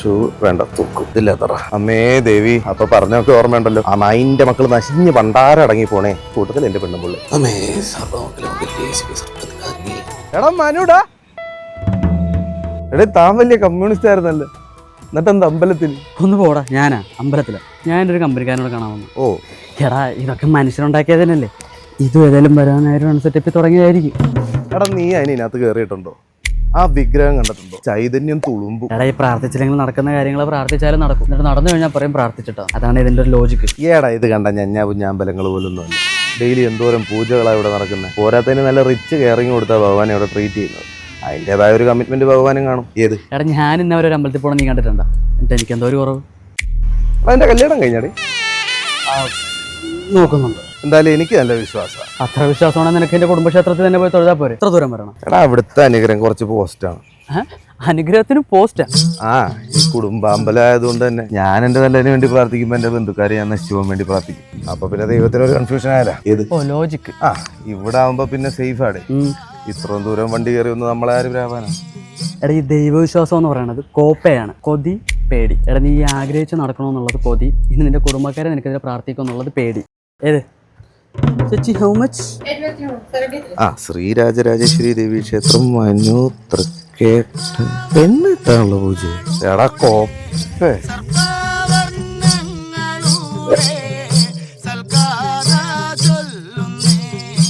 Shoe വേണ്ട തൂക്കും ഇതില്ലെത്ര. അമ്മേ ദേവി, അപ്പൊ പറഞ്ഞൊക്കെ ഓർമ്മയുണ്ടല്ലോ, ആ നായിന്റെ മക്കൾ നശിഞ്ഞ് പണ്ടാരടങ്ങി പോണേ. കൂട്ടത്തിൽ എന്റെ പെണ്ണുമ്പുള്ളി. എടാ മനുടാ, എടേ താൻ വലിയ കമ്മ്യൂണിസ്റ്റ് ആയിരുന്നല്ലേ, എന്നിട്ട് എന്താ അമ്പലത്തിൽ? ഒന്ന് പോടാ. ഞാനാ അമ്പലത്തില? ഞാനൊരു കമ്പനിക്കാരനോട് കാണാൻ വന്നു. ഓ എടാ, ഇതൊക്കെ മനുഷ്യനുണ്ടാക്കിയതന്നല്ലേ. ഇതും ഏതായാലും വരാനായിരം സെറ്റപ്പ് തുടങ്ങിയതായിരിക്കും. എടാ നീ അതിനകത്ത് കയറിയിട്ടുണ്ടോ? ആ വിഗ്രഹം കണ്ടിട്ടുണ്ടോ? ചൈതന്യം തുളുമ്പും. എടാ, ഈ പ്രാർത്ഥിച്ചില്ലെങ്കിൽ നടക്കുന്ന കാര്യങ്ങൾ പ്രാർത്ഥിച്ചാലും നടക്കും. എന്നിട്ട് നടന്നു കഴിഞ്ഞാൽ പറയും പ്രാർത്ഥിച്ചിട്ടാ. അതാണ് ഇതിന്റെ ഒരു ലോജിക്ക്. ഏടാ ഇത് കണ്ട ഞഞ്ഞാമ്പലങ്ങൾ പോലൊന്നും അല്ല. ഡെയിലി എന്തോരം പൂജകളാണ് ഇവിടെ നടക്കുന്നത്. പോരാത്തതിന് നല്ല റിച്ച് കെയറിങ് കൊടുത്താൽ ഭഗവാനെ ഇവിടെ ട്രീറ്റ് ചെയ്യുന്നത്. അതിൻ്റെതായ ഒരു കമ്മിറ്റ്മെന്റ് ഭഗവാനും കാണും. ഏത്? എടാ, ഞാൻ ഇന്നവരെ ഒരു അമ്പലത്തിൽ പോകണം നീ കണ്ടിട്ടുണ്ടോ? എന്നിട്ട് എനിക്ക് എന്തോ ഒരു കുറവ്. അതിന്റെ കല്യാണം കഴിഞ്ഞാടി നോക്കുന്നുണ്ട്. എന്തായാലും എനിക്ക് നല്ല വിശ്വാസമാണ്. അത്ര വിശ്വാസമാണെങ്കിൽ നിനക്ക് എന്റെ കുടുംബക്ഷേത്രത്തിൽ തന്നെ പോയി തൊഴുതാൽ പോരെ? എത്ര ദൂരം വരണം? എടാ അവിടുത്തെ അനുഗ്രഹം കുറച്ച് പോസ്റ്റാണ്. അനുഗ്രഹത്തിന് പോസ്റ്റാ? ആ, ഈ കുടുംബാമ്പലം ആയതുകൊണ്ട് തന്നെ ഞാൻ എന്റെ നല്ലതിന് വേണ്ടി പ്രാർത്ഥിക്കുമ്പോൾ എന്റെ ബന്ധുക്കാരെ ഞാൻ നശിച്ചു പോകാൻ വേണ്ടി പ്രാർത്ഥിക്കും. അപ്പൊ പിന്നെ ദൈവത്തിനൊരു കൺഫ്യൂഷൻ ആയാല. ഏത്? ഓ, ലോജിക്ക്. ആ, ഇവിടെ ആവുമ്പോ പിന്നെ സേഫ് ആണ്. ഇത്രയും ദൂരം വണ്ടി കയറി ഒന്ന് നമ്മളെ ആരും രാവാനാണ്. എടാ, ഈ ദൈവവിശ്വാസം എന്ന് പറയുന്നത് കോപ്പയാണ്. കൊതി, പേടി. എടാ, നീ ആഗ്രഹിച്ച് നടക്കണമെന്നുള്ളത് കൊതി, ഇനി നിന്റെ കുടുംബക്കാരെ നിനക്കെതിരെ പ്രാർത്ഥിക്കും എന്നുള്ളത് പേടി. ഏത് ചേച്ചി? How much? ആ, ശ്രീരാജരാജേശ്വരി ദേവി ക്ഷേത്രം മനു തൃക്കേട്ട എന്നിട്ടാണല്ലോ പൂജ. എടാ കോപ്പേ